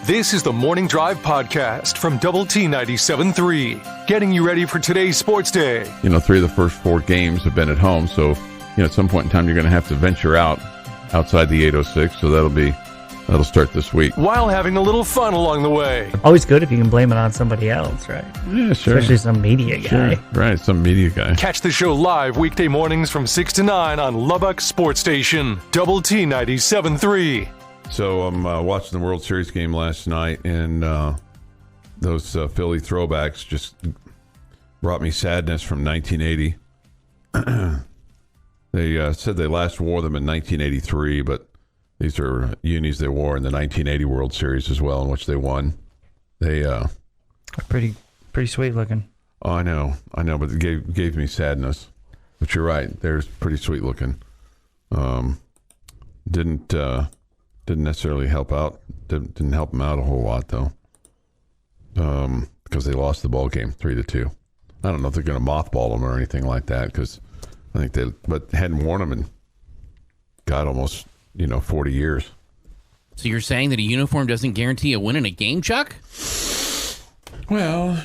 This is the Morning Drive Podcast from Double T 97.3, getting you ready for today's sports day. 3 of the first 4 games have been at home, so at some point in time you're going to have to venture outside the 806, so that'll start this week. While having a little fun along the way. Always good if you can blame it on somebody else, right? Yeah, sure. Especially some media guy. Sure. Right, some media guy. Catch the show live weekday mornings from 6 to 9 on Lubbock Sports Station, Double T 97.3. So I'm watching the World Series game last night, and those Philly throwbacks just brought me sadness from 1980. They said they last wore them in 1983, but these are unis they wore in the 1980 World Series as well, in which they won. They pretty sweet looking. Oh, I know, but it gave me sadness. But you're right, they're pretty sweet looking. Didn't necessarily help out. Didn't help them out a whole lot though, because they lost the ball game 3-2. I don't know if they're going to mothball them or anything like that, because I think but hadn't worn them in almost 40 years. So you're saying that a uniform doesn't guarantee a win in a game, Chuck? Well,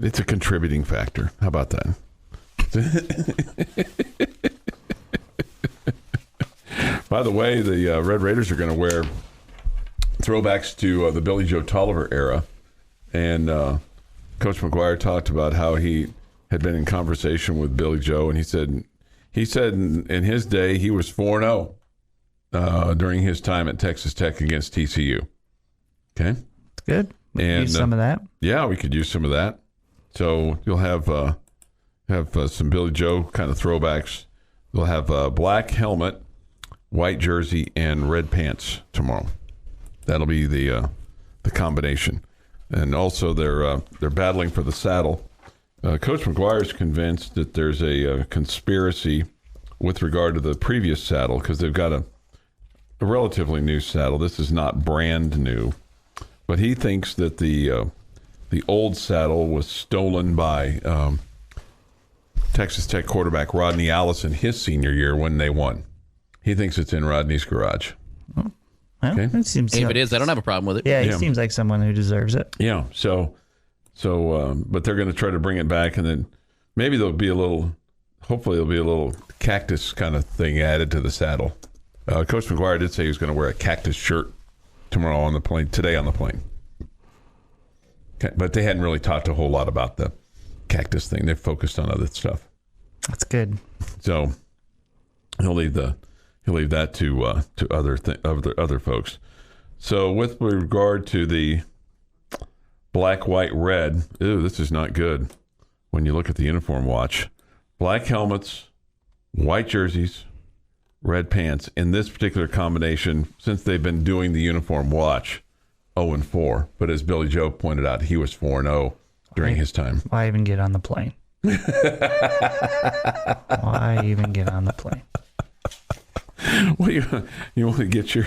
it's a contributing factor. How about that? By the way, the Red Raiders are going to wear throwbacks to the Billy Joe Tolliver era. And Coach McGuire talked about how he had been in conversation with Billy Joe, and he said in his day he was 4-0 during his time at Texas Tech against TCU. Okay? Good. We could use some of that. Yeah, we could use some of that. So you'll have some Billy Joe kind of throwbacks. They'll have a black helmet, white jersey, and red pants tomorrow. That'll be the combination. And also they're battling for the saddle. Coach McGuire is convinced that there's a conspiracy with regard to the previous saddle, because they've got a relatively new saddle. This is not brand new, but he thinks that the old saddle was stolen by Texas Tech quarterback Rodney Allison his senior year when they won. He thinks it's in Rodney's garage. Oh, well, okay. It seems if it is, I don't have a problem with it. Yeah, he seems like someone who deserves it. Yeah. So, but they're going to try to bring it back, and then maybe hopefully there'll be a little cactus kind of thing added to the saddle. Coach McGuire did say he was going to wear a cactus shirt today on the plane. Okay, but they hadn't really talked a whole lot about the cactus thing. They're focused on other stuff. That's good. So he'll leave that to other folks. So with regard to the black, white, red, this is not good when you look at the uniform watch. Black helmets, white jerseys, red pants. In this particular combination, since they've been doing the uniform watch, 0-4. But as Billy Joe pointed out, he was 4-0 during his time. Why even get on the plane? Why even get on the plane? Well, you want to get you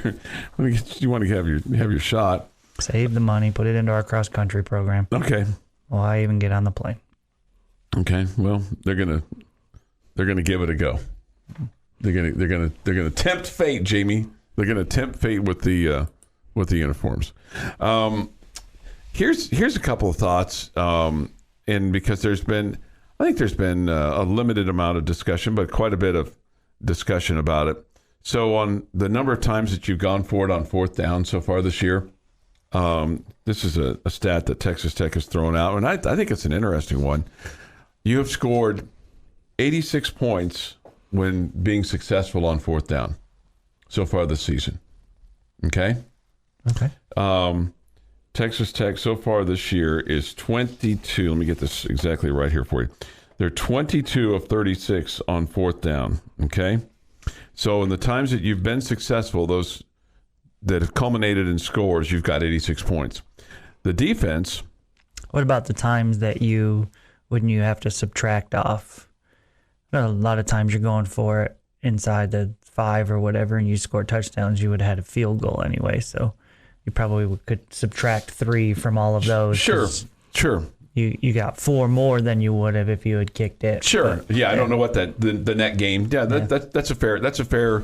want to have your shot. Save the money, put it into our cross country program. Okay. Why even get on the plane? Okay. Well, they're gonna give it a go. They're gonna tempt fate, Jamie. They're gonna tempt fate with the uniforms. Here's a couple of thoughts, and because there's been a limited amount of discussion, but quite a bit of discussion about it. So on the number of times that you've gone for it on fourth down so far this year, this is a stat that Texas Tech has thrown out, and I think it's an interesting one. You have scored 86 points when being successful on fourth down so far this season. Okay? Okay. Texas Tech so far this year is 22. Let me get this exactly right here for you. They're 22 of 36 on fourth down. Okay? So in the times that you've been successful, those that have culminated in scores, you've got 86 points. The defense. What about the times that wouldn't you have to subtract off? Well, a lot of times you're going for it inside the 5 or whatever, and you score touchdowns, you would have had a field goal anyway. So you probably could subtract 3 from all of those. Sure. You got 4 more than you would have if you had kicked it. Sure. But, I don't know what the net gain. Yeah, that's a fair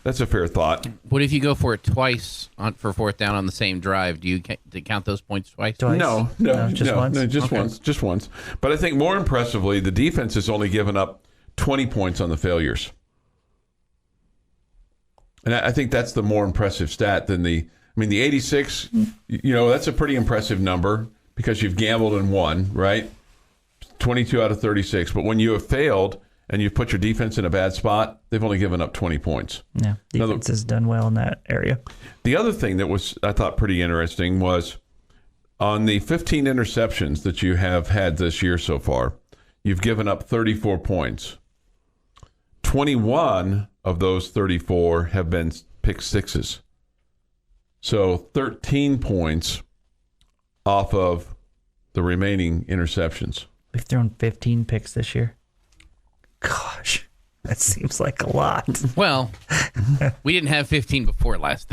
that's a fair thought. What if you go for it twice for fourth down on the same drive? Do you count those points twice? No, just once? No, just once. But I think more impressively, the defense has only given up 20 points on the failures. And I think that's the more impressive stat than the 86, that's a pretty impressive number because you've gambled and won, right? 22 out of 36. But when you have failed and you've put your defense in a bad spot, they've only given up 20 points. Yeah, defense has done well in that area. The other thing that was, I thought, pretty interesting was on the 15 interceptions that you have had this year so far, you've given up 34 points. 21 of those 34 have been pick sixes. So 13 points off of the remaining interceptions. We've thrown 15 picks this year. Gosh, that seems like a lot. Well, we didn't have 15 before the last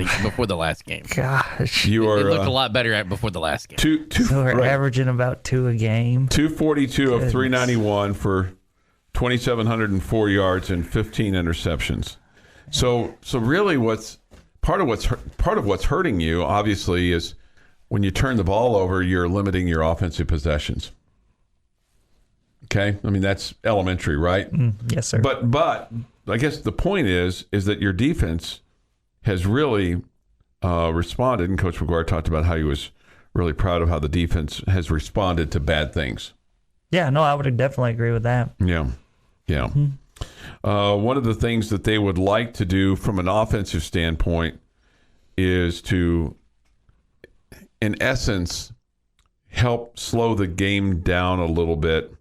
game. Gosh. It looked a lot better before the last game. So we're averaging about 2 a game. 242 of 391 for 2,704 yards and 15 interceptions. So really, part of what's hurting you, obviously, is when you turn the ball over, you're limiting your offensive possessions. Okay, that's elementary, right? Yes, sir. But I guess the point is that your defense has really responded, and Coach McGuire talked about how he was really proud of how the defense has responded to bad things. Yeah, no, I would definitely agree with that. Yeah. One of the things that they would like to do from an offensive standpoint is to, in essence, help slow the game down a little bit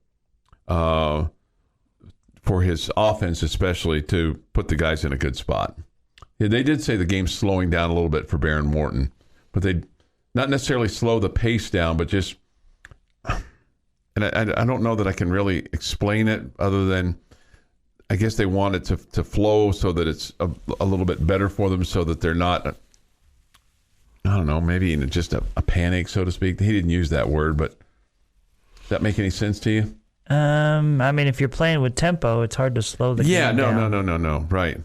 for his offense, especially to put the guys in a good spot. Yeah, they did say the game's slowing down a little bit for Baron Morton, but they not necessarily slow the pace down, but just, and I don't know that I can really explain it other than I guess they want it to flow so that it's a little bit better for them so that they're not, I don't know, maybe in just a panic, so to speak. He didn't use that word, but does that make any sense to you? If you're playing with tempo, it's hard to slow the game down. No. Right.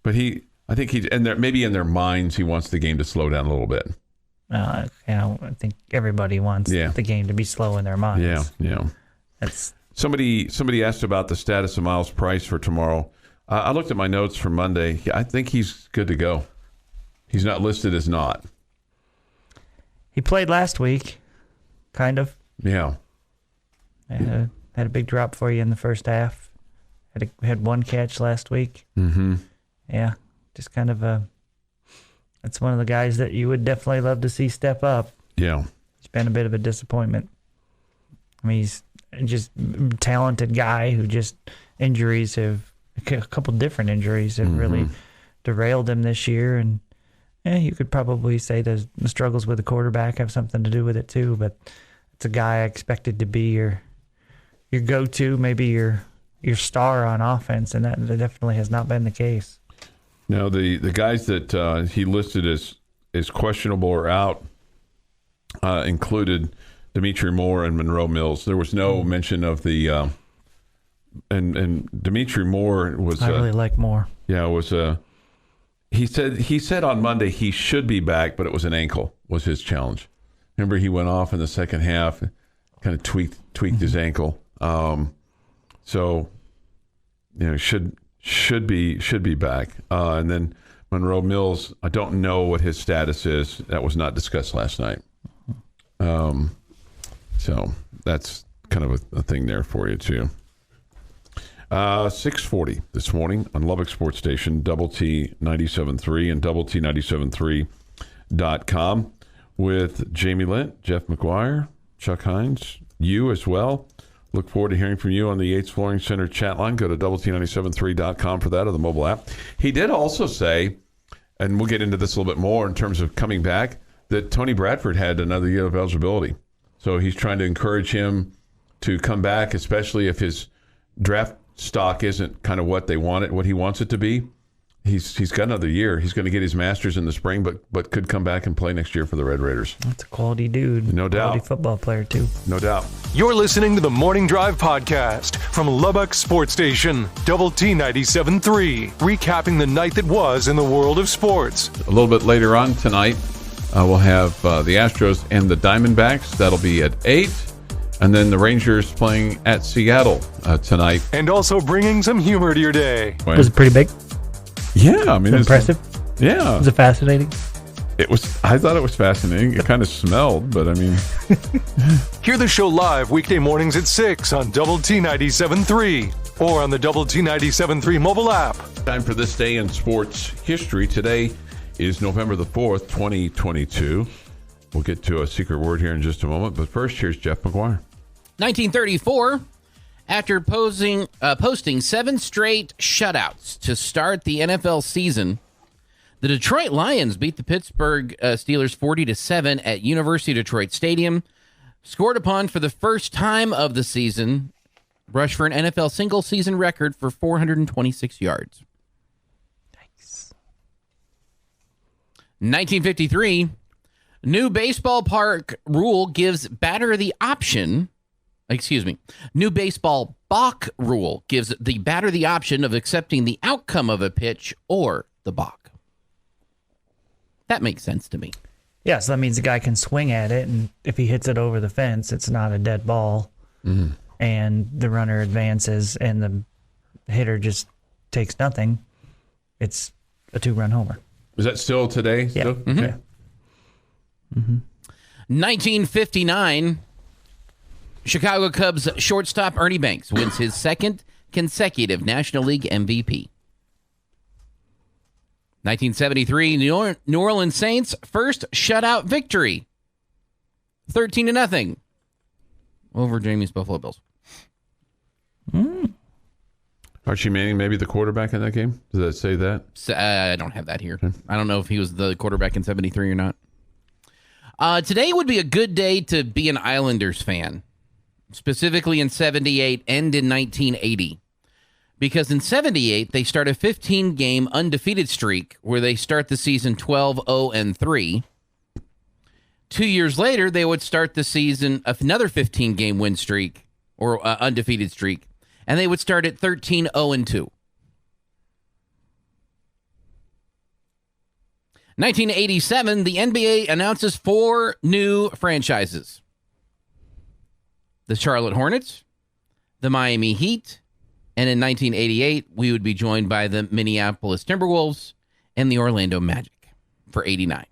But I think maybe in their minds, he wants the game to slow down a little bit. I think everybody wants the game to be slow in their minds. Yeah. That's Somebody asked about the status of Miles Price for tomorrow. I looked at my notes from Monday. I think he's good to go. He's not listed as not. He played last week, kind of. Yeah. Had a big drop for you in the first half. Had one catch last week. Mm-hmm. Yeah, just kind of that's one of the guys that you would definitely love to see step up. Yeah. He's been a bit of a disappointment. He's just a talented guy who just a couple different injuries have really derailed him this year. And you could probably say the struggles with the quarterback have something to do with it too. But it's a guy I expected to be your go-to, maybe your star on offense, and that definitely has not been the case. No, the guys that he listed as questionable or out included Dimitri Moore and Monroe Mills. There was no mention of the and Dimitri Moore was. I really like Moore. Yeah, it was he said on Monday he should be back, but it was an ankle was his challenge. Remember, he went off in the second half, kind of tweaked his ankle. So should be back. And then Monroe Mills, I don't know what his status is. That was not discussed last night. So that's kind of a thing there for you too. 6:40 this morning on Lubbock Sports Station, Double T 97.3 and Double T 97.3.com with Jamie Lent, Jeff McGuire, Chuck Heinz, you as well. Look forward to hearing from you on the Yates Flooring Center chat line. Go to double-T97.3.com for that, or the mobile app. He did also say, and we'll get into this a little bit more in terms of coming back, that Tony Bradford had another year of eligibility. So he's trying to encourage him to come back, especially if his draft stock isn't kind of what he wants it to be. He's got another year. He's going to get his master's in the spring, but could come back and play next year for the Red Raiders. That's a quality dude. No doubt. Quality football player, too. No doubt. You're listening to the Morning Drive podcast from Lubbock Sports Station, Double T 97.3, recapping the night that was in the world of sports. A little bit later on tonight, we'll have the Astros and the Diamondbacks. That'll be at 8. And then the Rangers playing at Seattle tonight. And also bringing some humor to your day. Was it pretty big? Yeah, I mean, Was it impressive? Yeah. Was it fascinating? I thought it was fascinating. It kind of smelled, but I mean. Hear the show live weekday mornings at 6 on Double T 97.3 or on the Double T 97.3 mobile app. Time for this day in sports history. Today is November the 4th, 2022. We'll get to a secret word here in just a moment, but first, here's Jeff McGuire. 1934, after posting 7 straight shutouts to start the NFL season, the Detroit Lions beat the Pittsburgh Steelers 40-7 at University of Detroit Stadium, scored upon for the first time of the season, rushed for an NFL single-season record for 426 yards. Nice. 1953, new baseball balk rule gives the batter the option of accepting the outcome of a pitch or the balk. That makes sense to me. Yeah, so that means the guy can swing at it, and if he hits it over the fence, it's not a dead ball. Mm-hmm. And the runner advances, and the hitter just takes nothing. It's a 2-run homer. Is that still today? Yeah. Still? Mm-hmm. Yeah. Mm-hmm. 1959, Chicago Cubs shortstop Ernie Banks wins his second consecutive National League MVP. 1973, New Orleans Saints first shutout victory, 13-0 over Jamie's Buffalo Bills. Archie Manning, maybe the quarterback in that game? Does that say that? I don't have that here. I don't know if he was the quarterback in 73 or not. Today would be a good day to be an Islanders fan, specifically in 78 and in 1980. Because in 78, they start a 15-game undefeated streak where they start the season 12-0-3. 2 years later, they would start the season of another 15-game win streak or undefeated streak, and they would start at 13-0-2. 1987, the NBA announces 4 new franchises. The Charlotte Hornets, the Miami Heat, and in 1988, we would be joined by the Minneapolis Timberwolves and the Orlando Magic for 89.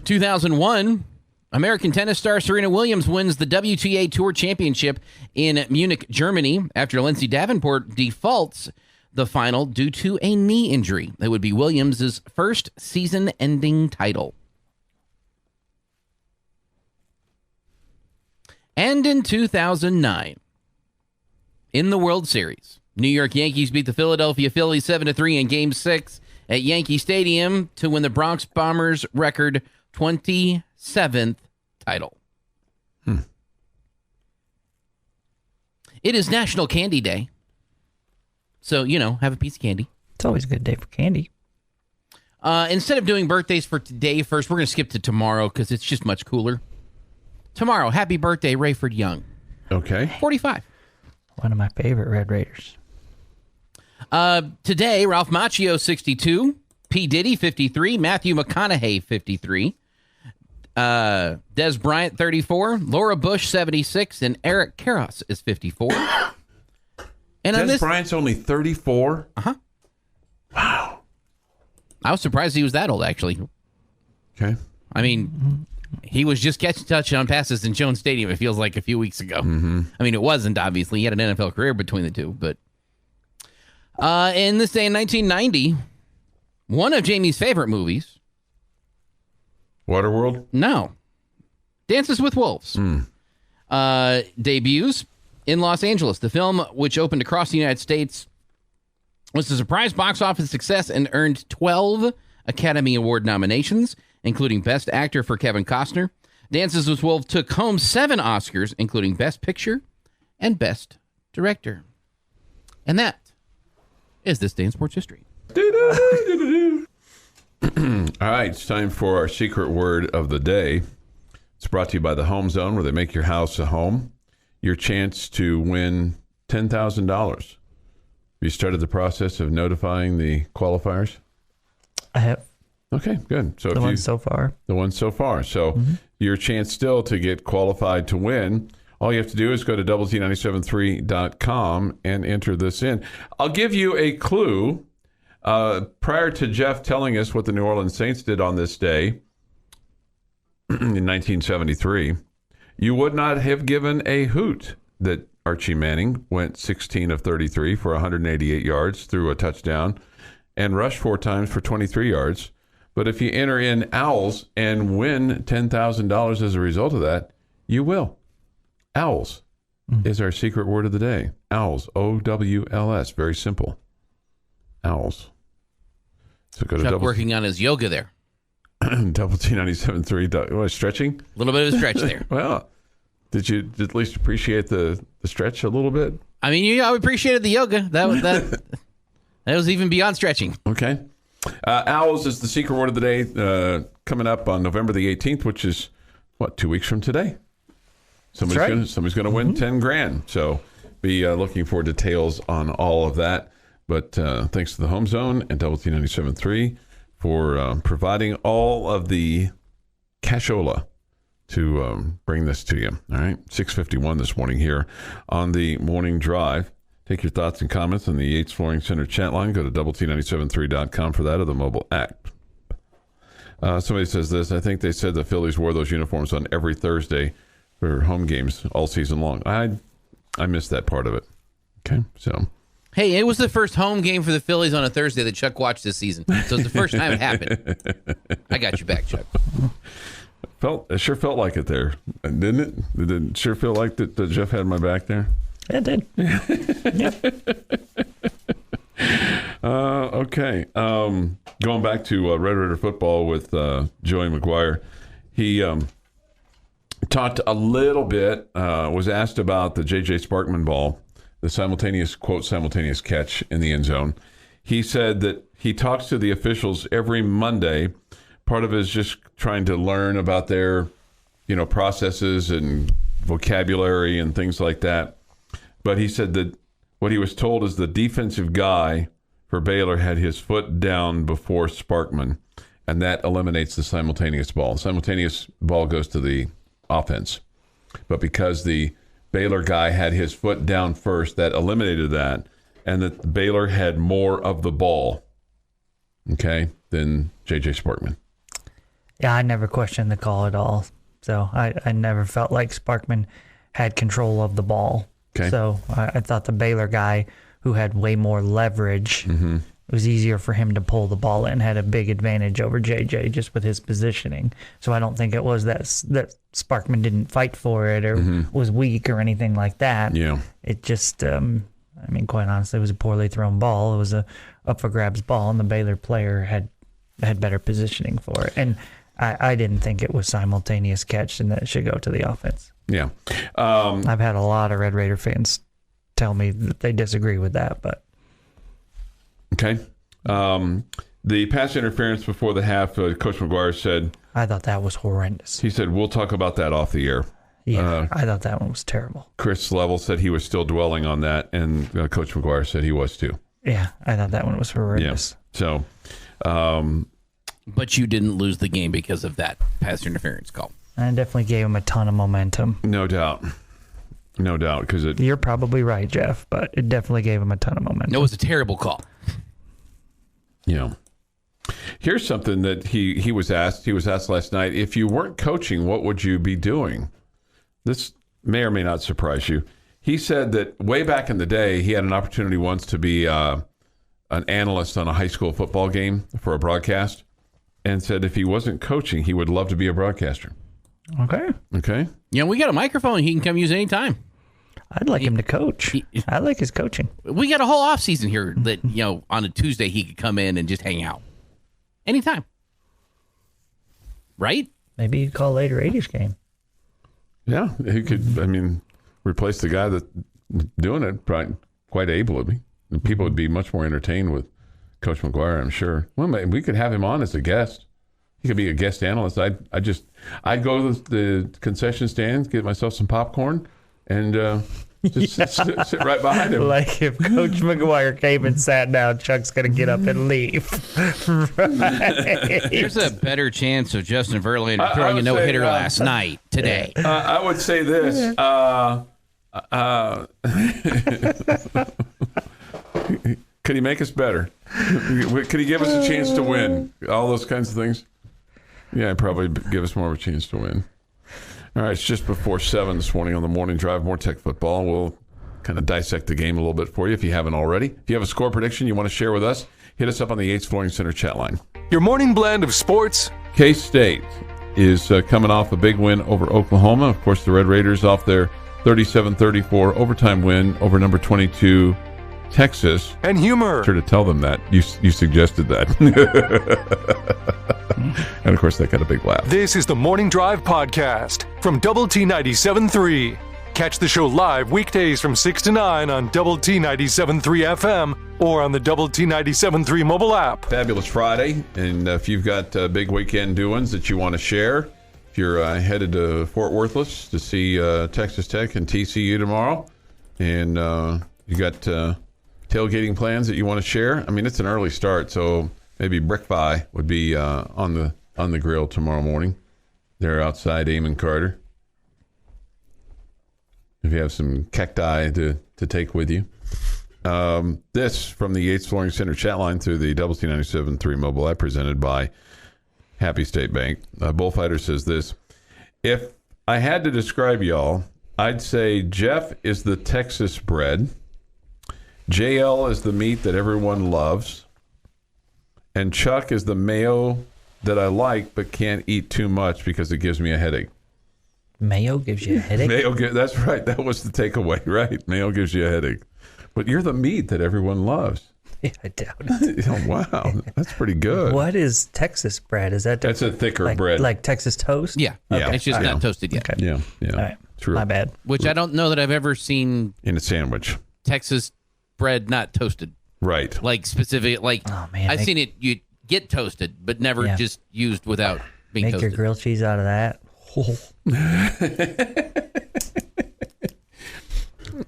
2001, American tennis star Serena Williams wins the WTA Tour Championship in Munich, Germany, after Lindsay Davenport defaults the final due to a knee injury. That would be Williams' first season-ending title. And in 2009, in the World Series, New York Yankees beat the Philadelphia Phillies 7-3 in Game 6 at Yankee Stadium to win the Bronx Bombers' record 27th title. It is National Candy Day. So, have a piece of candy. It's always a good day for candy. Instead of doing birthdays for today first, we're going to skip to tomorrow because it's just much cooler. Tomorrow, happy birthday, Rayford Young. Okay. 45. One of my favorite Red Raiders. Today, Ralph Macchio, 62. P. Diddy, 53. Matthew McConaughey, 53. Des Bryant, 34. Laura Bush, 76. And Eric Karros is 54. And Des Bryant's only 34? Uh-huh. Wow. I was surprised he was that old, actually. Okay. I mean, he was just catching touchdown passes in Jones Stadium, it feels like, a few weeks ago. Mm-hmm. I mean, it wasn't, obviously. He had an NFL career between the two. But in this day in 1990, one of Jamie's favorite movies. Waterworld? No. Dances with Wolves. Debuts in Los Angeles. The film, which opened across the United States, was a surprise box office success and earned 12 Academy Award nominations, including Best Actor for Kevin Costner. Dances with Wolves took home 7 Oscars, including Best Picture and Best Director. And that is this day in sports history. All right, it's time for our secret word of the day. It's brought to you by the Home Zone, where they make your house a home. Your chance to win $10,000. You started the process of notifying the qualifiers? I have. Okay, good. So The ones so far. The ones so far. So your chance still to get qualified to win. All you have to do is go to WT973.com and enter this in. I'll give you a clue. Prior to Jeff telling us what the New Orleans Saints did on this day in 1973, you would not have given a hoot that Archie Manning went 16 of 33 for 188 yards, threw a touchdown, and rushed 4 times for 23 yards. But if you enter in Owls and win $10,000 as a result of that, you will. Owls is our secret word of the day. Owls, O-W-L-S. Very simple. Owls. So go to Chuck working on his yoga there. Double T97.3. What, stretching? A little bit of a stretch there. Well, did you at least appreciate the stretch a little bit? I mean, I appreciated the yoga. That was even beyond stretching. Okay. Owls is the secret word of the day coming up on November the 18th, which is, 2 weeks from today? Somebody's going to win $10,000. So be looking for details on all of that. But thanks to the Home Zone and Double T97.3 for providing all of the cashola to bring this to you. All right, 6:51 this morning here on the Morning Drive. Take your thoughts and comments on the Yates Flooring Center chat line. Go to WT973.com for that, or the mobile app. Somebody says this. I think they said the Phillies wore those uniforms on every Thursday for home games all season long. I missed that part of it. Okay, so... Hey, it was the first home game for the Phillies on a Thursday that Chuck watched this season. So it's the first time it happened. I got you back, Chuck. It sure felt like it there, didn't it? Did it sure feel like that Jeff had my back there? It did. Okay. Going back to Red Raider football with Joey McGuire. He talked a little bit, was asked about the J.J. Sparkman ball, the simultaneous catch in the end zone. He said that he talks to the officials every Monday. Part of it is just trying to learn about their, processes and vocabulary and things like that. But he said that what he was told is the defensive guy for Baylor had his foot down before Sparkman, and that eliminates the simultaneous ball. The simultaneous ball goes to the offense. But because the Baylor guy had his foot down first, that eliminated that, and that Baylor had more of the ball, than J.J. Sparkman. Yeah, I never questioned the call at all. So I never felt like Sparkman had control of the ball. Okay. So I thought the Baylor guy, who had way more leverage, it was easier for him to pull the ball in, had a big advantage over JJ just with his positioning. So I don't think it was that Sparkman didn't fight for it or was weak or anything like that. Yeah. It just, quite honestly, it was a poorly thrown ball. It was a up for grabs ball, and the Baylor player had better positioning for it. And I didn't think it was simultaneous catch and that it should go to the offense. Yeah. I've had a lot of Red Raider fans tell me that they disagree with that, but. Okay. The pass interference before the half, Coach McGuire said... I thought that was horrendous. He said, we'll talk about that off the air. Yeah, I thought that one was terrible. Chris Level said he was still dwelling on that, and Coach McGuire said he was too. Yeah, I thought that one was horrendous. Yeah. So... but you didn't lose the game because of that pass interference call. I definitely gave him a ton of momentum. No doubt. No doubt, because it... You're probably right, Jeff, but it definitely gave him a ton of momentum. It was a terrible call. Yeah. Here's something that he was asked. He was asked last night, if you weren't coaching, what would you be doing? This may or may not surprise you. He said that way back in the day, he had an opportunity once to be an analyst on a high school football game for a broadcast, and said if he wasn't coaching, he would love to be a broadcaster. Okay. Yeah, we got a microphone he can come use anytime. I'd like him to coach. I like his coaching. We got a whole off season here that, on a Tuesday he could come in and just hang out. Anytime. Right? Maybe you call later 80s game. Yeah, he could, replace the guy that's doing it quite ably. And people would be much more entertained with Coach McGuire, I'm sure. Well, we could have him on as a guest. He could be a guest analyst. I'd go to the concession stands, get myself some popcorn, and just sit right behind him. Like if Coach McGuire came and sat down, Chuck's going to get up and leave. Right. There's a better chance of Justin Verlander throwing a no-hitter last night, today. I would say this. Could he make us better? Could he give us a chance to win? All those kinds of things? Yeah, probably give us more of a chance to win. All right, it's just before 7 this morning on the Morning Drive. More Tech football. We'll kind of dissect the game a little bit for you if you haven't already. If you have a score prediction you want to share with us, hit us up on the Yates Flooring Center chat line. Your morning blend of sports. K-State is coming off a big win over Oklahoma. Of course, the Red Raiders off their 37-34 overtime win over number 22 Texas. And humor. Sure to tell them that. You suggested that. And, of course, that got a big laugh. This is the Morning Drive Podcast from Double T 97.3. Catch the show live weekdays from 6 to 9 on Double T 97.3 FM or on the Double T 97.3 mobile app. Fabulous Friday. And if you've got big weekend doings that you want to share, if you're headed to Fort Worthless to see Texas Tech and TCU tomorrow, and you got tailgating plans that you want to share, I mean, it's an early start, so maybe Brick Pie would be on the grill tomorrow morning. They're outside Amon Carter. If you have some cacti to take with you. This from the Yates Flooring Center chat line through the Double T 97.3 mobile app presented by Happy State Bank. Bullfighter says this: if I had to describe y'all, I'd say Jeff is the Texas bread, JL is the meat that everyone loves, and Chuck is the mayo that I like but can't eat too much because it gives me a headache. Mayo gives you a headache? That's right. That was the takeaway, right? Mayo gives you a headache. But you're the meat that everyone loves. Yeah, I doubt it. Oh, wow. That's pretty good. What is Texas bread? Is that That's a thicker bread. Like Texas toast? Yeah. Okay. It's just not toasted yet. Okay. Yeah. All right. True. My bad. Which I don't know that I've ever seen In a sandwich. Texas bread not toasted. Right. Like specific, like Oh, man, I've seen it you get toasted, but never just used without being Make toasted. your grilled cheese out of that.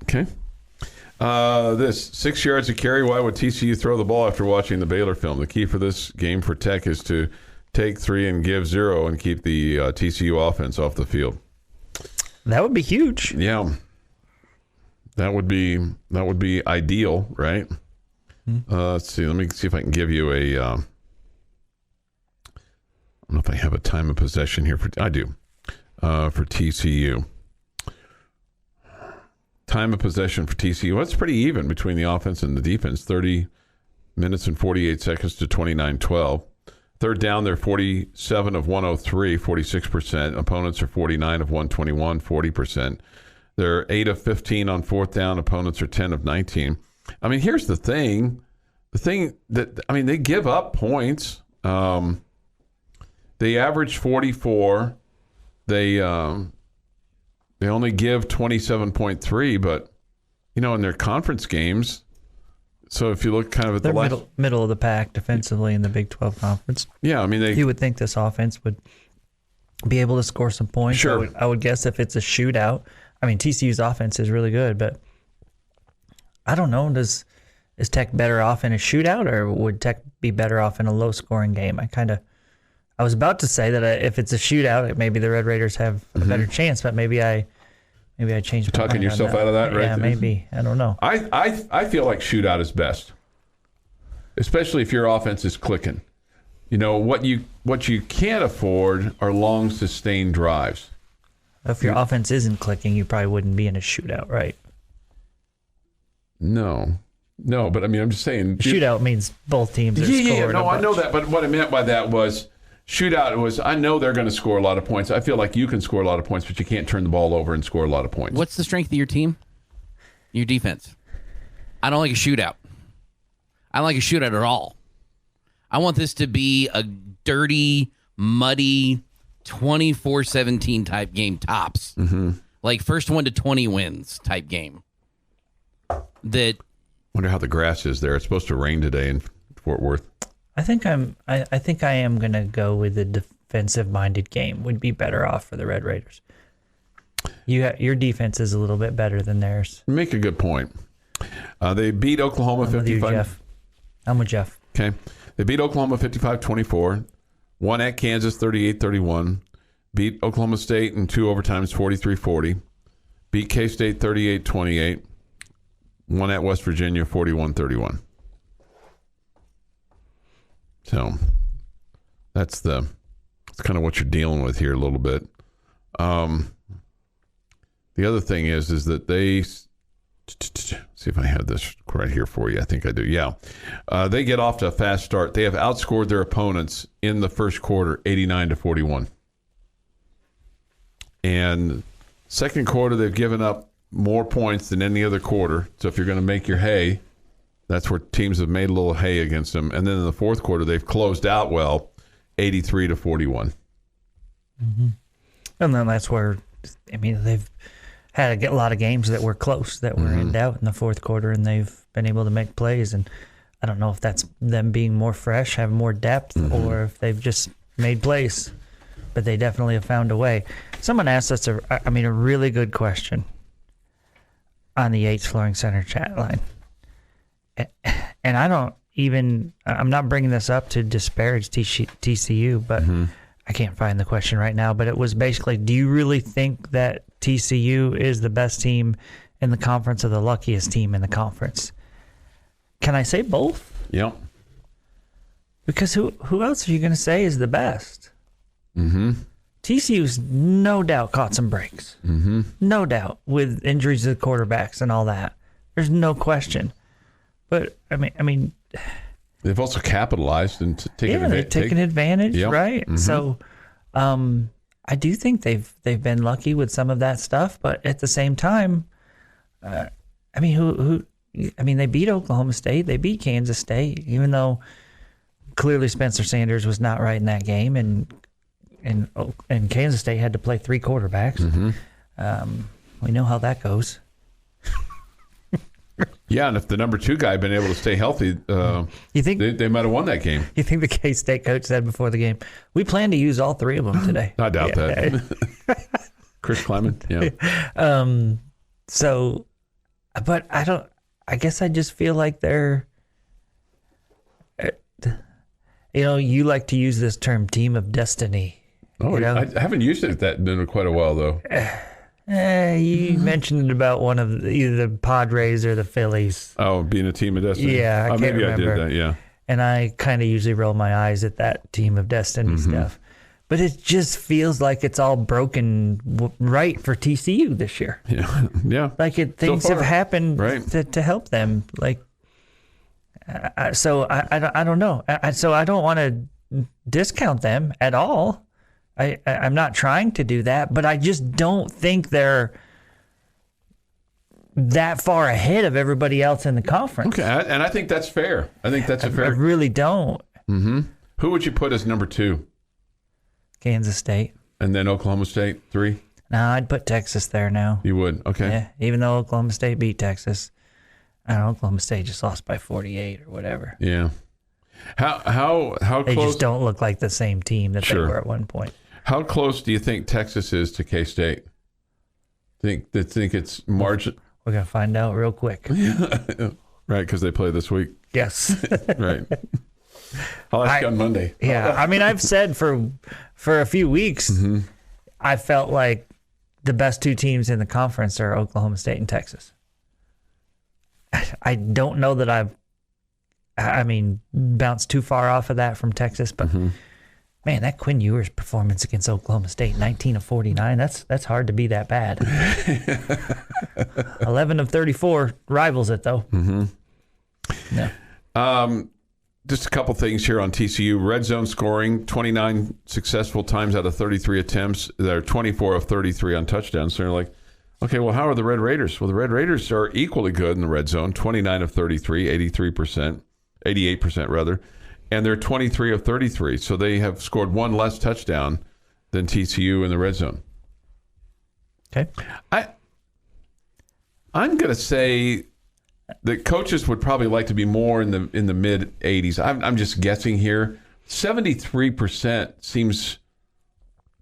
Okay. This 6 yards of carry. Why would TCU throw the ball after watching the Baylor film? The key for this game for Tech is to take 3 and give 0 and keep the TCU offense off the field. That would be huge. Yeah. That would be ideal, right? Let's see. Let me see if I can give you a. I don't know if I have a time of possession here. I do. For TCU. Time of possession for TCU. Well, it's pretty even between the offense and the defense. 30 minutes and 48 seconds to 29-12. Third down, they're 47 of 103, 46%. Opponents are 49 of 121, 40%. They're 8 of 15 on fourth down. Opponents are 10 of 19. I mean, here's the thing. They give up points. They average 44. They only give 27.3, but, in their conference games. So if you look kind of at They're the last... middle of the pack defensively in the Big 12 conference. Yeah, I mean, you would think this offense would be able to score some points. Sure. I would guess if it's a shootout. I mean, TCU's offense is really good, but I don't know. Is Tech better off in a shootout, or would Tech be better off in a low-scoring game? I was about to say that if it's a shootout, maybe the Red Raiders have a better chance, but maybe I changed my mind. Talking yourself out of that, right? Yeah, maybe. I don't know. I feel like shootout is best, especially if your offense is clicking. What you can't afford are long, sustained drives. If your offense isn't clicking, you probably wouldn't be in a shootout, right? No, but I'm just saying. Shootout means both teams are scoring. Yeah, no, I know that, but what I meant by that was shootout was, I know they're going to score a lot of points. I feel like you can score a lot of points, but you can't turn the ball over and score a lot of points. What's the strength of your team? Your defense. I don't like a shootout. I don't like a shootout at all. I want this to be a dirty, muddy, 24-17 type game tops. Mm-hmm. Like first 1 to 20 wins type game. That Wonder how the grass is there. It's supposed to rain today in Fort Worth. I think I am gonna go with the defensive-minded game. Would be better off for the Red Raiders. Your defense is a little bit better than theirs. You make a good point. They beat Oklahoma 55. I'm with Jeff. Okay. They beat Oklahoma 55-24. Won at Kansas 38-31. Beat Oklahoma State in 2 overtimes 43-40. Beat K-State 38-28. Won at West Virginia 41-31. So that's kind of what you're dealing with here a little bit. The other thing is that they, see if I have this right here for you. I think I do. Yeah. They get off to a fast start. They have outscored their opponents in the first quarter 89-41. And second quarter, they've given up more points than any other quarter. So if you're going to make your hay, that's where teams have made a little hay against them. And then in the fourth quarter, they've closed out well, 83-41. Mm-hmm. And then that's where, they've had a lot of games that were close, that were in doubt in the fourth quarter, and they've been able to make plays. And I don't know if that's them being more fresh, have more depth, or if they've just made plays. But they definitely have found a way. Someone asked us a really good question on the Yates Flooring Center chat line. And I'm not bringing this up to disparage TCU, but I can't find the question right now. But it was basically, do you really think that TCU is the best team in the conference or the luckiest team in the conference? Can I say both? Yep. Because who else are you going to say is the best? Mm-hmm. TCU's no doubt caught some breaks. Mm-hmm. No doubt, with injuries to the quarterbacks and all that. There's no question. But I mean, they've also capitalized and taken advantage, yep. right? Mm-hmm. So, I do think they've been lucky with some of that stuff, but at the same time, they beat Oklahoma State, they beat Kansas State, even though clearly Spencer Sanders was not right in that game, and Kansas State had to play 3 quarterbacks. Mm-hmm. We know how that goes. Yeah, and if the number 2 guy had been able to stay healthy, you think they might have won that game. You think the K-State coach said before the game, we plan to use all 3 of them today? I doubt that. Chris Clement, yeah. But I guess I just feel like they're, you like to use this term, team of destiny. Oh, I haven't used it in quite a while, though. You mentioned it about one of either the Padres or the Phillies. Oh, being a team of destiny. Yeah, I can't remember. I did that. Yeah. And I kind of usually roll my eyes at that team of destiny stuff, but it just feels like it's all broken right for TCU this year. Yeah, yeah. Like things have happened to help them. Like, so I don't know. So I don't want to discount them at all. I'm not trying to do that, but I just don't think they're that far ahead of everybody else in the conference. Okay, and I think that's fair. I think that's fair. I really don't. Mm-hmm. Who would you put as number 2? Kansas State. And then Oklahoma State, 3? No, I'd put Texas there now. You would? Okay. Yeah, even though Oklahoma State beat Texas. I don't know, Oklahoma State just lost by 48 or whatever. Yeah. How close? They just don't look like the same team that they were at one point. How close do you think Texas is to K-State? Think it's margin? We're going to find out real quick. Right, because they play this week. Yes. Right. I'll ask you on Monday. Yeah, I've said for a few weeks, I felt like the best 2 teams in the conference are Oklahoma State and Texas. I don't know that I've bounced too far off of that from Texas, but man, that Quinn Ewers performance against Oklahoma State, 19 of 49, that's hard to be that bad. 11 of 34 rivals it though. Yeah. Just a couple things here on TCU. Red zone scoring, 29 successful times out of 33 attempts. They're 24 of 33 on touchdowns. So you're like, okay, well, how are the Red Raiders? Well, the Red Raiders are equally good in the red zone, 29 of 33, 88% rather. And they're 23 of 33. So they have scored 1 less touchdown than TCU in the red zone. Okay. I'm going to say The coaches would probably like to be more in the mid 80s. I'm just guessing here. 73%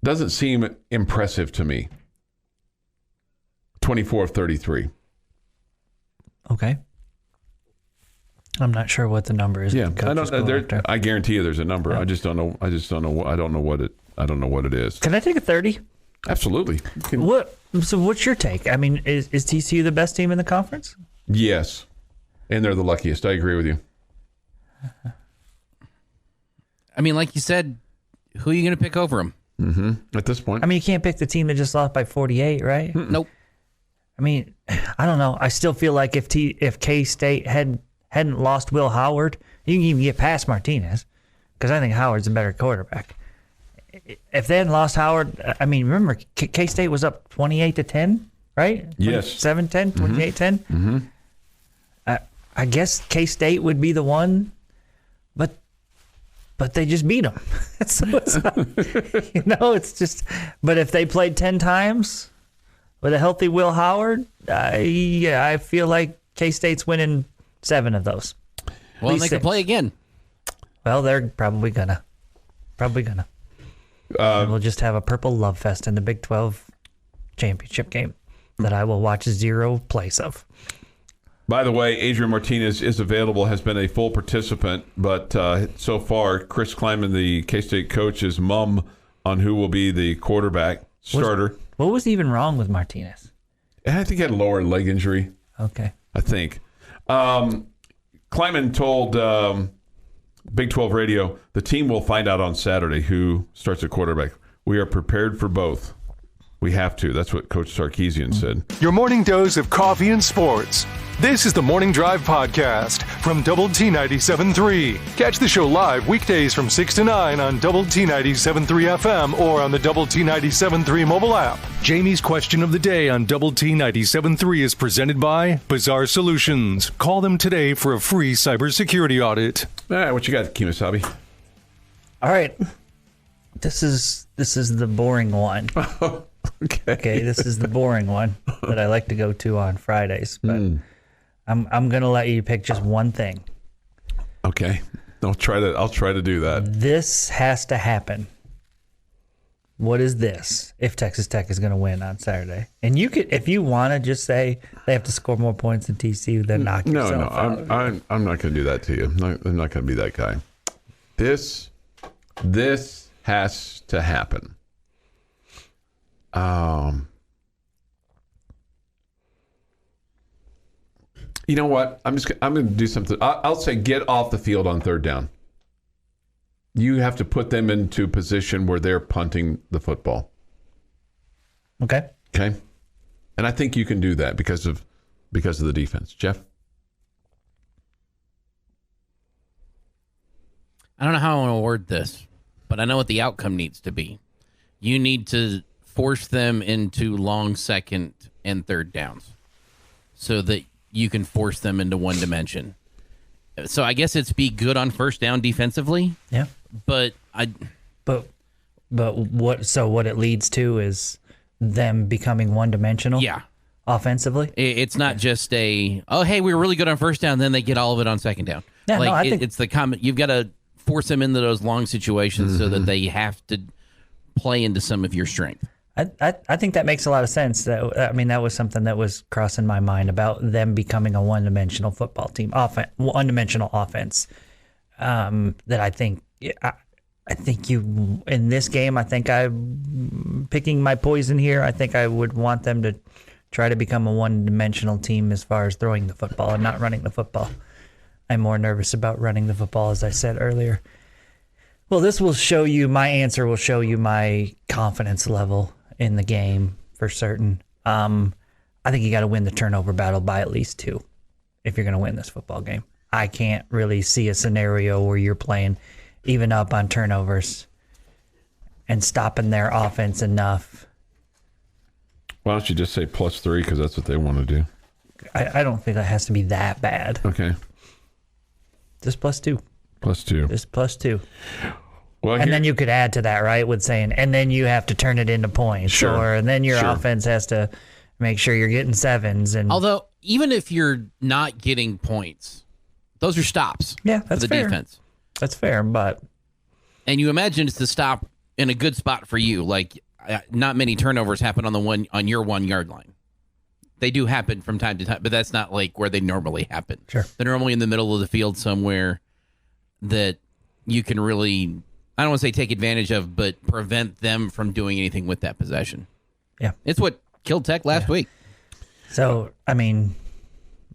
doesn't seem impressive to me. 24 of 33. Okay. I'm not sure what the number is. Yeah, I guarantee you there's a number. Yeah. I just don't know. I don't know what it is. Can I take a 30? Absolutely. So what's your take? I mean, is TCU the best team in the conference? Yes, and they're the luckiest. I agree with you. I mean, like you said, who are you going to pick over them? At this point, I mean, you can't pick the team that just lost by 48, right? Nope. I mean, I don't know. I still feel like if K-State hadn't lost Will Howard, you can even get past Martinez, because I think Howard's a better quarterback. If they hadn't lost Howard, I mean, remember, K-State was up 28-10, right? Yes. 7-10, 28-10. Mm-hmm. I guess K-State would be the one, but they just beat them. So it's not, it's just. But if they played 10 times with a healthy Will Howard, I feel like K-State's winning 7 of those. Well, and they can play again. Well, they're probably gonna. And we'll just have a purple love fest in the Big 12 championship game that I will watch 0 plays of. by the way, Adrian Martinez is available, has been a full participant, but so far, Chris Kleiman, the K-State coach, is mum on who will be the quarterback starter. What was even wrong with Martinez? I think he had a lower leg injury. Okay. I think. Kleiman told Big 12 Radio, the team will find out on Saturday who starts at quarterback. We are prepared for both. We have to. That's what Coach Sarkisian said. Your morning dose of coffee and sports. This is the Morning Drive Podcast from Double T 97.3. Catch the show live weekdays from 6 to 9 on Double T 97.3 FM or on the Double T 97.3 mobile app. Jamie's question of the day on Double T 97.3 is presented by Bizarre Solutions. Call them today for a free cybersecurity audit. All right, what you got, Kimasabi? All right. This is the boring one. Okay, this is the boring one that I like to go to on Fridays. But I'm gonna let you pick just one thing. Okay, I'll try to do that. This has to happen. What is this? If Texas Tech is gonna win on Saturday, and you could, if you want to, just say they have to score more points than TCU, then knock yourself out. I'm not going to do that to you. I'm not going to be that guy. This has to happen. You know what? I'm going to do something. I'll say get off the field on third down. You have to put them into position where they're punting the football. Okay. Okay. And I think you can do that because of the defense. Jeff? I don't know how I want to word this, but I know what the outcome needs to be. You need to force them into long second and third downs so that you can force them into one dimension. So I guess it's be good on first down defensively. Yeah. But what it leads to is them becoming one-dimensional. Yeah. Offensively. It's not just hey, we're really good on first down, then they get all of it on second down. Yeah, like, no, I think it's the comment. You've got to force them into those long situations so that they have to play into some of your strength. I think that makes a lot of sense. That was something that was crossing my mind about them becoming a one-dimensional football team, one-dimensional offense. That I think you in this game. I think I'm picking my poison here. I think I would want them to try to become a one-dimensional team as far as throwing the football and not running the football. I'm more nervous about running the football, as I said earlier. Well, this will show you, my answer will show you my confidence level in the game for certain. I think you got to win the turnover battle by at least 2 if you're going to win this football game. I can't really see a scenario where you're playing even up on turnovers and stopping their offense enough. Why don't you just say +3 because that's what they want to do? I don't think that has to be that bad. Okay. Just +2. +2. Just +2. Well, and then you could add to that, right, with saying, and then you have to turn it into points. Sure. And then your Sure. offense has to make sure you're getting 7s. And although even if you're not getting points, those are stops. Yeah, for that's the fair. defense. That's fair, but And you imagine it's to stop in a good spot for you. Like, not many turnovers happen on your 1 yard line. They do happen from time to time, but that's not like where they normally happen. Sure. They're normally in the middle of the field somewhere that you can really, I don't want to say take advantage of, but prevent them from doing anything with that possession. yeah. It's what killed Tech last week. So, I mean,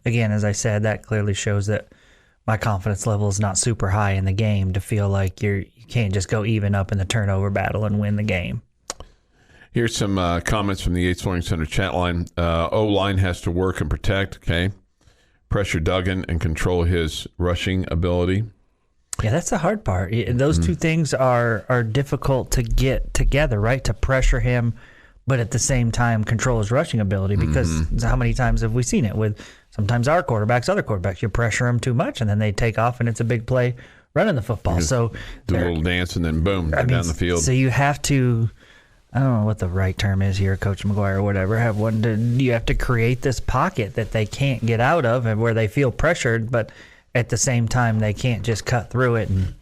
again, as I said, that clearly shows that my confidence level is not super high in the game to feel like you can't just go even up in the turnover battle and win the game. Here's some comments from the Yates Flooring Center chat line. O-line has to work and protect, okay? Pressure Duggan and control his rushing ability. Yeah, that's the hard part. Those two things are difficult to get together, right? To pressure him, but at the same time control his rushing ability, because how many times have we seen it with sometimes our quarterbacks, other quarterbacks? You pressure them too much, and then they take off, and it's a big play running the football. So Do a little dance, and then boom, down the field. So you have to, I don't know what the right term is here, Coach McGuire or whatever, you have to create this pocket that they can't get out of and where they feel pressured, but at the same time they can't just cut through it and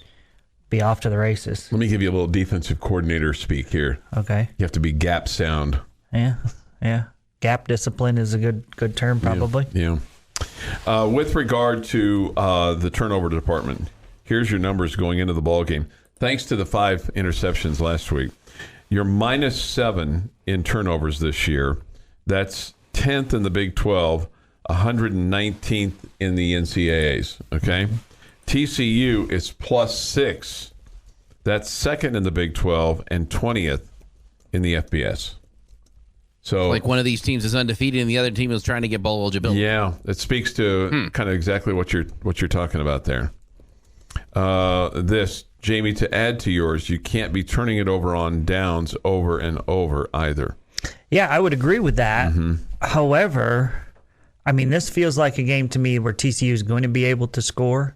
be off to the races. Let me give you a little defensive coordinator speak here. Okay. You have to be gap sound. Yeah. Gap discipline is a good term, probably. Yeah. With regard to the turnover department, here's your numbers going into the ball game. Thanks to the 5 interceptions last week, you're -7 in turnovers this year. That's 10th in the Big 12, 119th in the NCAAs. Okay, TCU is +6. That's 2nd in the Big 12 and 20th in the FBS. So, Like one of these teams is undefeated and the other team is trying to get bowl eligibility. yeah, it speaks to kind of exactly what you're talking about there. This, Jamie, to add to yours, you can't be turning it over on downs over and over either. Yeah, I would agree with that. However, I mean, this feels like a game to me where TCU is going to be able to score,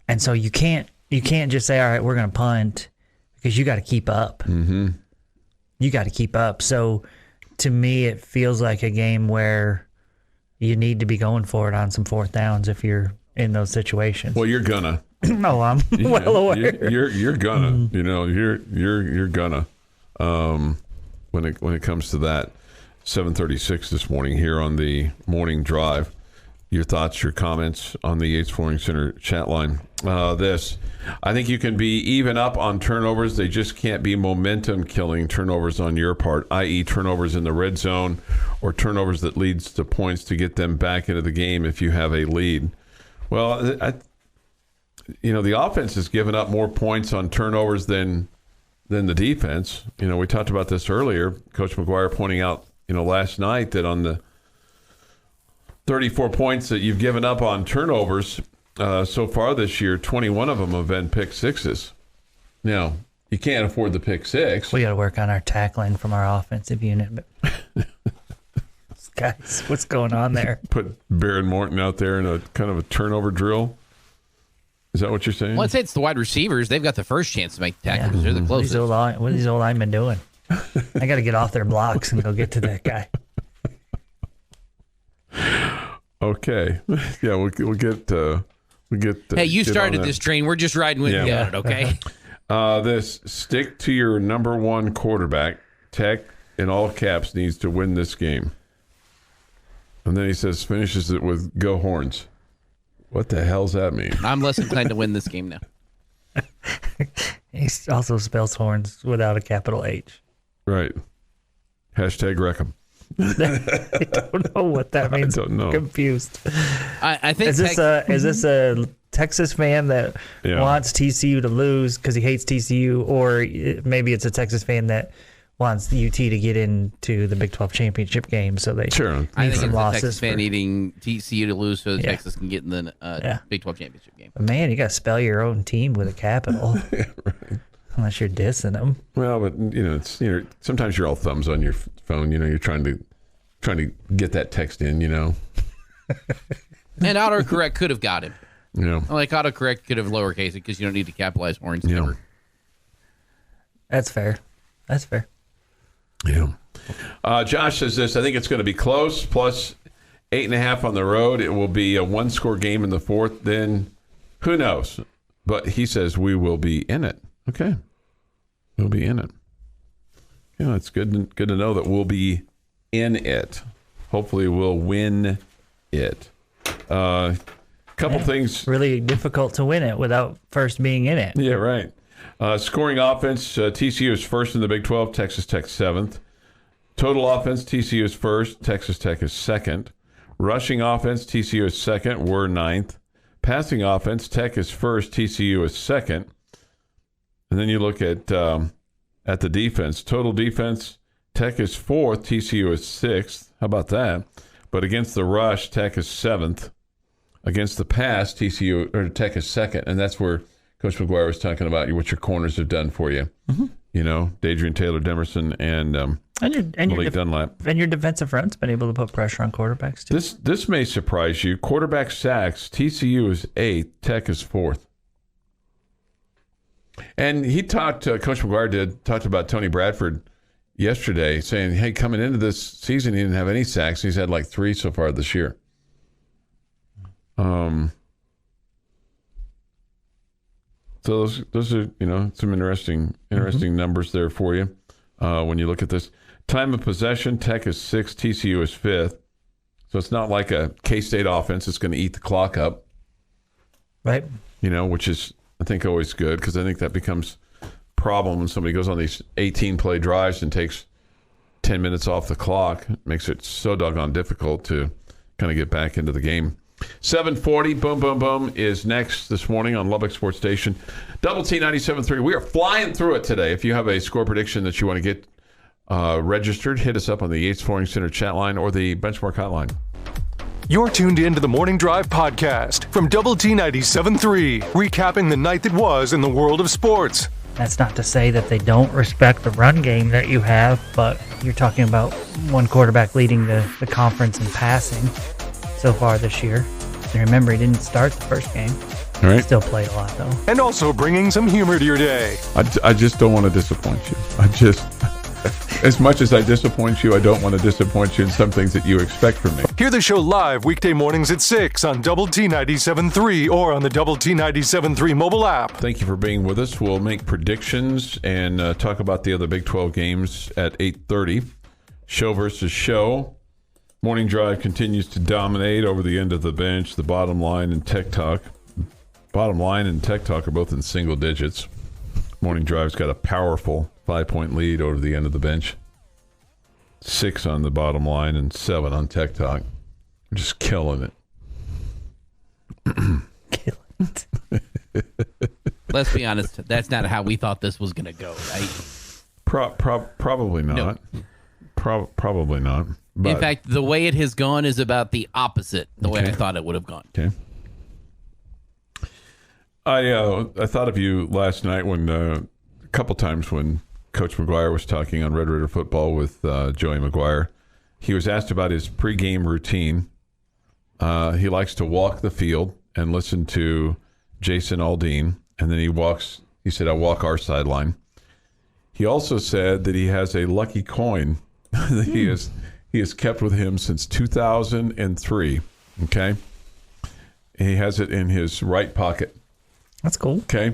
and so you can't just say, all right, we're going to punt, because you got to keep up. You got to keep up. So to me, it feels like a game where you need to be going for it on some 4th downs if you're in those situations. Well, you're gonna. No, I'm well aware. You're gonna. You know, you're gonna. When it comes to that, 7:36 this morning here on the morning drive. Your thoughts, your comments on the Yates Flooring Center chat line. This, I think you can be even up on turnovers. They just can't be momentum-killing turnovers on your part, i.e. turnovers in the red zone or turnovers that leads to points to get them back into the game if you have a lead. Well, the offense has given up more points on turnovers than the defense. We talked about this earlier. Coach McGuire pointing out, last night that on the 34 points that you've given up on turnovers so far this year, 21 of them have been pick sixes. Now, you can't afford the pick six. We got to work on our tackling from our offensive unit. But guys, what's going on there? Put Baron Morton out there in a kind of a turnover drill. Is that what you're saying? Well, I'd say it's the wide receivers. They've got the first chance to make the tackle because they're the closest. What are these old linemen doing? I got to get off their blocks and go get to that guy. Okay. Yeah, we'll get. Hey, you started this train. We're just riding with you on it, okay? This, stick to your number one quarterback. Tech, in all caps, needs to win this game. And then he finishes it with "Go Horns." What the hell's that mean? I'm less inclined to win this game now. He also spells horns without a capital H. Right. #Wreck 'em. I don't know what that means. I don't know. I'm confused. I think is this a Texas fan that wants TCU to lose because he hates TCU, or maybe it's a Texas fan that wants the UT to get into the Big 12 championship game, so they I think it's a losses Texas fan needing TCU to lose so that Texas can get in the Big 12 championship game. But man, you got to spell your own team with a capital. Right. Unless you're dissing them. Well, but it's sometimes you're all thumbs on your phone. You're trying to get that text in. And autocorrect could have got him. Like autocorrect could have lowercase it because you don't need to capitalize horns. Yeah. That's fair. Yeah. Josh says this. I think it's going to be close. Plus, 8.5 on the road. It will be a one-score game in the fourth. Then who knows? But he says we will be in it. Okay. We'll be in it. Yeah, it's good to know that we'll be in it. Hopefully we'll win it. Couple things. Really difficult to win it without first being in it. Yeah, right. Scoring offense, TCU is first in the Big 12, Texas Tech 7th. Total offense, TCU is first, Texas Tech is second. Rushing offense, TCU is second, we're 9th. Passing offense, Tech is first, TCU is second. And then you look at the defense. Total defense, Tech is fourth, TCU is sixth. How about that? But against the rush, Tech is seventh. Against the pass, Tech is second, and that's where Coach McGuire was talking about what your corners have done for you. Mm-hmm. You know, Dadrian Taylor Demerson and Malik Dunlap. And your defensive front's been able to put pressure on quarterbacks too. This may surprise you. Quarterback sacks, TCU is 8th, Tech is 4th. And he Coach McGuire talked about Tony Bradford yesterday, saying, hey, coming into this season, he didn't have any sacks. He's had like 3 so far this year. So those are, some interesting numbers there for you when you look at this. Time of possession, Tech is 6th, TCU is 5th. So it's not like a K-State offense that's going to eat the clock up. Right. Which is, I think, always good, because I think that becomes a problem when somebody goes on these 18-play drives and takes 10 minutes off the clock. It makes it so doggone difficult to kind of get back into the game. 7:40, boom, boom, boom, is next this morning on Lubbock Sports Station. Double T 97.3. We are flying through it today. If you have a score prediction that you want to get registered, hit us up on the Yates Flooring Center chat line or the Benchmark hotline. You're tuned in to the Morning Drive podcast from Double T 97.3, recapping the night that was in the world of sports. That's not to say that they don't respect the run game that you have, but you're talking about one quarterback leading the conference in passing so far this year. And remember, he didn't start the first game. All right. He still played a lot, though. And also bringing some humor to your day. I just don't want to disappoint you. As much as I disappoint you, I don't want to disappoint you in some things that you expect from me. Hear the show live weekday mornings at 6 on Double T 97.3 or on the Double T 97.3 mobile app. Thank you for being with us. We'll make predictions and talk about the other Big 12 games at 8:30. Show versus show. Morning Drive continues to dominate over the end of the bench. The bottom line and Tech Talk. Bottom line and Tech Talk are both in single digits. Morning Drive's got a powerful 5-point lead over the end of the bench. 6 on the bottom line and 7 on Tech Talk. We're just killing it. Killing it. Let's be honest. That's not how we thought this was going to go, right? Probably not. No. Probably not. But, in fact, the way it has gone is about the opposite the way I thought it would have gone. Okay. I thought of you last night when a couple times when Coach McGuire was talking on Red Raider football with Joey McGuire. He was asked about his pregame routine. He likes to walk the field and listen to Jason Aldean, and then he said, I walk our sideline. He also said that he has a lucky coin that he has kept with him since 2003. Okay? He has it in his right pocket. That's cool. Okay.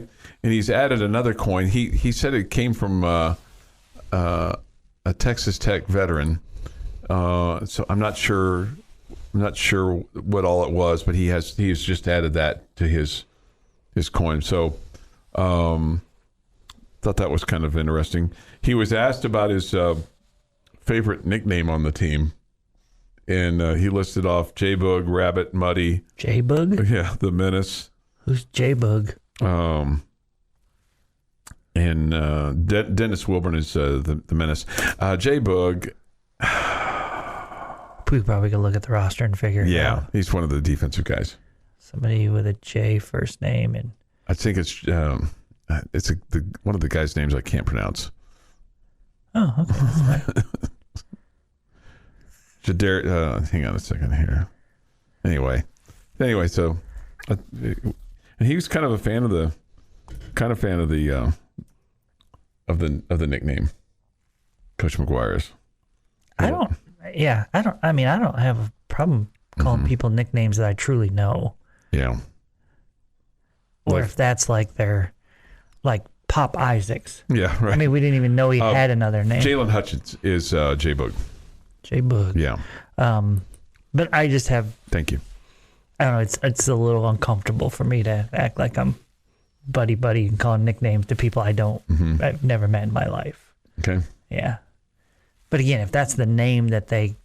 And he's added another coin. He said it came from a Texas Tech veteran. So I'm not sure what all it was, but he has just added that to his coin. So thought that was kind of interesting. He was asked about his favorite nickname on the team, and he listed off J-Bug, Rabbit, Muddy. J-Bug? Yeah, the Menace. Who's J-Bug? And Dennis Wilburn is the Menace. J-Bug. We probably could look at the roster and figure it out. He's one of the defensive guys. Somebody with a J first name. And I think it's one of the guys' names I can't pronounce. Oh, okay. That's right. Hang on a second here. Anyway, so and he was kind of a fan of the nickname. Coach McGuire's. I don't have a problem calling people nicknames that I truly know. Yeah. Or if that's like their, like Pop Isaacs. Yeah, right. I mean, we didn't even know he had another name. Jalen Hutchins is J-Boog. J-Boog. Yeah. But I just have, Thank you. I don't know, it's a little uncomfortable for me to act like I'm buddy and calling nicknames to people I've never met in my life. Okay. Yeah. But again, if that's the name that they,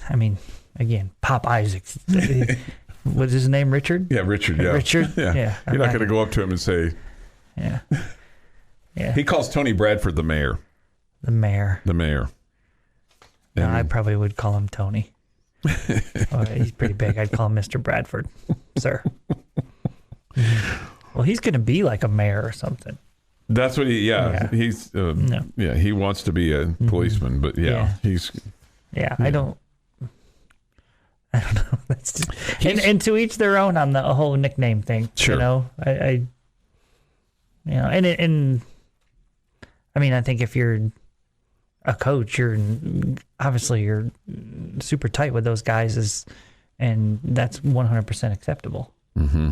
I mean, again, Pop Isaacs. What's his name, Richard? Yeah, Richard. Yeah. Richard? Yeah. Yeah. You're not going to go up to him and say. Yeah. Yeah. He calls Tony Bradford the mayor. The mayor. The mayor. No, I probably would call him Tony. Oh, he's pretty big. I'd call him Mr. Bradford, sir. Well, he's going to be like a mayor or something. That's what he's, he wants to be a policeman, but he's. Yeah, I don't know. That's just, and to each their own on the whole nickname thing. Sure. You know, I and I mean, I think if you're a coach, you're super tight with those guys, and that's 100% acceptable. Mm-hmm.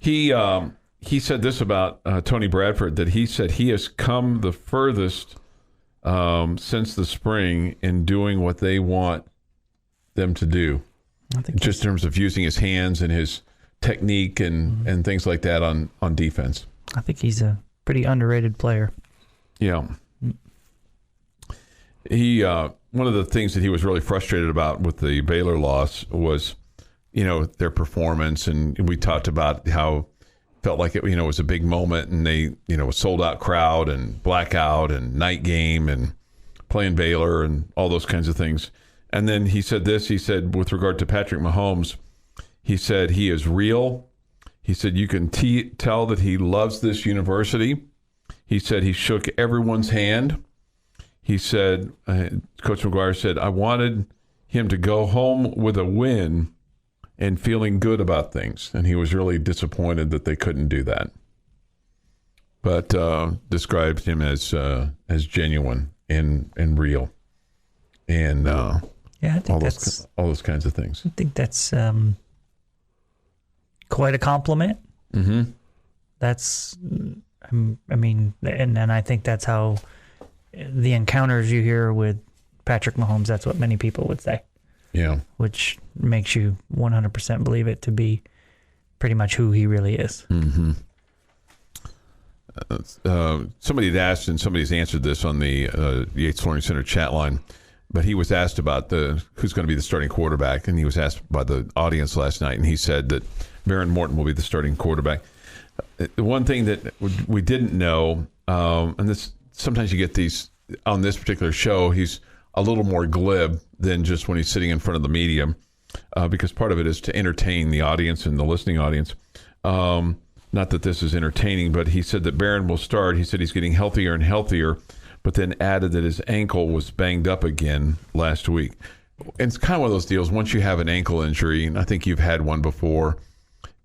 Yeah. He said this about Tony Bradford, that he said he has come the furthest since the spring in doing what they want them to do. I think just in terms of using his hands and his technique and things like that on defense. I think he's a pretty underrated player. Yeah. He one of the things that he was really frustrated about with the Baylor loss was, their performance, and we talked about how felt like it, was a big moment, and they, a sold out crowd and blackout and night game and playing Baylor and all those kinds of things. And then he said this, with regard to Patrick Mahomes, he said he is real. He said you can tell that he loves this university. He said he shook everyone's hand. He said, Coach McGuire said, I wanted him to go home with a win and feeling good about things. And he was really disappointed that they couldn't do that. But described him as genuine and real. And I think all those kinds of things. I think that's quite a compliment. Mm-hmm. That's, I mean, and I think that's how the encounters you hear with Patrick Mahomes, that's what many people would say. Yeah. Which makes you 100% believe it to be pretty much who he really is. Mm-hmm. Somebody had asked, and somebody's answered this on the Yates Learning Center chat line, but he was asked about who's going to be the starting quarterback, and he was asked by the audience last night, and he said that Baron Morton will be the starting quarterback. The one thing that we didn't know, and this sometimes you get these on this particular show, he's a little more glib than just when he's sitting in front of the media, because part of it is to entertain the audience and the listening audience. Not that this is entertaining, but he said that Barron will start. He said he's getting healthier and healthier, but then added that his ankle was banged up again last week. And it's kind of one of those deals. Once you have an ankle injury, and I think you've had one before,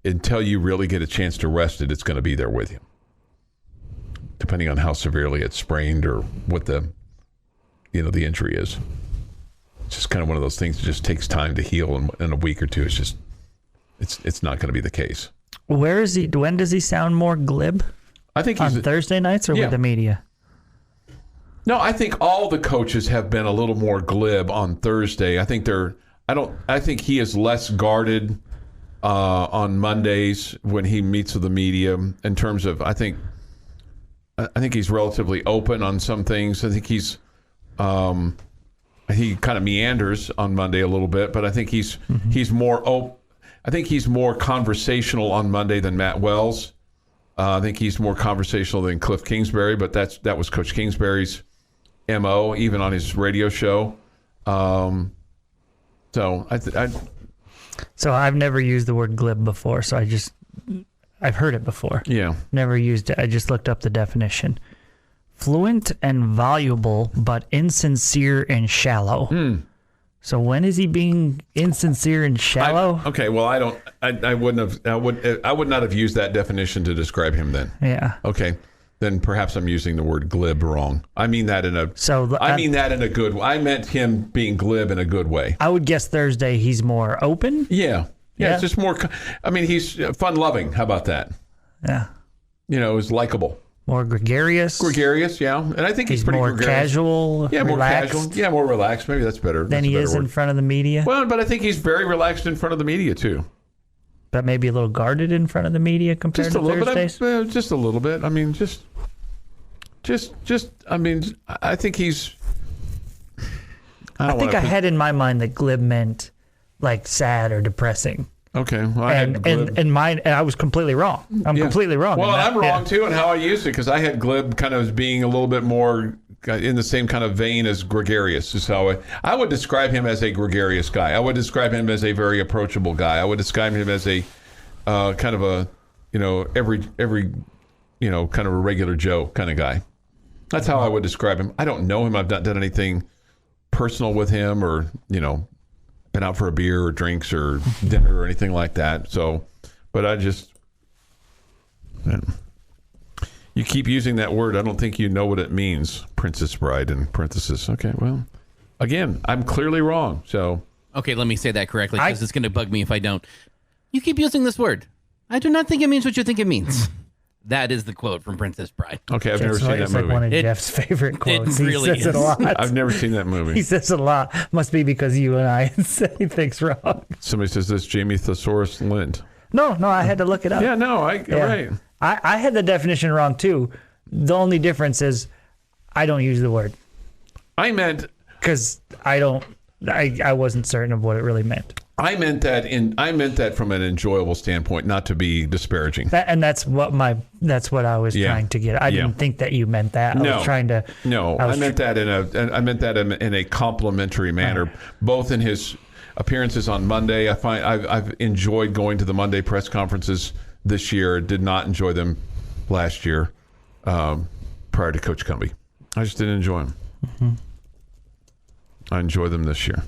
until you really get a chance to rest it, it's going to be there with you, depending on how severely it's sprained or what the the injury is. It's just kind of one of those things that just takes time to heal, and in a week or two, it's not going to be the case. Where is he? When does he sound more glib? I think he's on Thursday nights or with the media. No, I think all the coaches have been a little more glib on Thursday. I think I think he is less guarded on Mondays when he meets with the media. In terms of, I think he's relatively open on some things. I think he kind of meanders on Monday a little bit, but I think he's more open. I think he's more conversational on Monday than Matt Wells. I think he's more conversational than Cliff Kingsbury, but that was Coach Kingsbury's MO, even on his radio show. So I've never used the word glib before, so I've heard it before. Yeah. Never used it. I just looked up the definition. Fluent and voluble, but insincere and shallow. So when is he being insincere and shallow? I would not have used that definition to describe him then. Yeah. Okay. then perhaps I'm using the word glib wrong. I mean that in a good way. I meant him being glib in a good way. I would guess Thursday he's more open. Yeah. It's just more. I mean, he's fun-loving. How about that? Yeah. He's likable. More gregarious. Yeah. And I think he's pretty more gregarious. Casual. Yeah, relaxed. more casual. Yeah, more relaxed. Maybe that's better. Than he is in front of the media. Well, but I think he's very relaxed in front of the media too. But maybe a little guarded in front of the media compared to Thursdays? Just a little bit. I mean, I think he's... I think I had in my mind that glib meant like sad or depressing. Okay. Well, and mine, I was completely wrong. I'm completely wrong. Well, I'm wrong too in how I used it, because I had glib kind of as being a little bit more in the same kind of vein as gregarious. Is how I would describe him as a gregarious guy. I would describe him as a very approachable guy. I would describe him as a kind of a every kind of a regular Joe kind of guy. That's how I would describe him. I don't know him. I've not done anything personal with him, or been out for a beer or drinks or dinner or anything like that. So, but I just, you keep using that word. I don't think you know what it means. Princess Bride in parentheses. Okay, well, again, I'm clearly wrong. So, okay, let me say that correctly, because it's going to bug me if I don't. You keep using this word. I do not think it means what you think it means. That is the quote from Princess Bride. Okay, I've never seen that movie. It's like one of Jeff's favorite quotes. It really he says it a lot. I've never seen that movie. He says it a lot. Must be because you and I say things wrong. Somebody says this Jamie Thesaurus Lent. No, I had to look it up. Yeah, no, right. I had the definition wrong too. The only difference is I don't use the word. I meant... Because I wasn't certain of what it really meant. I meant that from an enjoyable standpoint, not to be disparaging. That's what I was trying to get. I didn't think that you meant that. I was trying to. No, I meant that in a complimentary manner, both in his appearances on Monday. I've enjoyed going to the Monday press conferences this year. Did not enjoy them last year, prior to Coach Cumbie. I just didn't enjoy them. Mm-hmm. I enjoy them this year.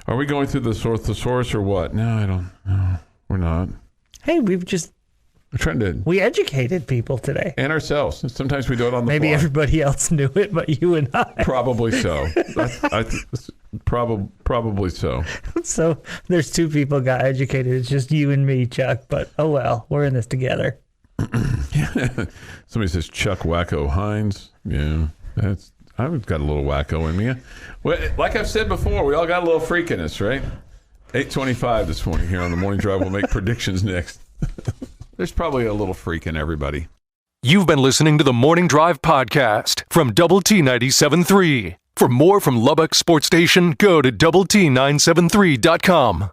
Are we going through the thesaurus or what? No, I don't. No, we're not. Hey, we're trying to. We educated people today. And ourselves. Sometimes we do it on the Maybe fly. Everybody else knew it, but you and I. Probably so. Probably so. So there's two people got educated. It's just you and me, Chuck. But oh well, we're in this together. Somebody says Chuck Wacko Heinz. Yeah, I've got a little wacko in me. Well, like I've said before, we all got a little freak in us, right? 8:25 this morning here on the Morning Drive. We'll make predictions next. There's probably a little freak in everybody. You've been listening to the Morning Drive podcast from Double T 97.3. For more from Lubbock Sports Station, go to doublet973.com.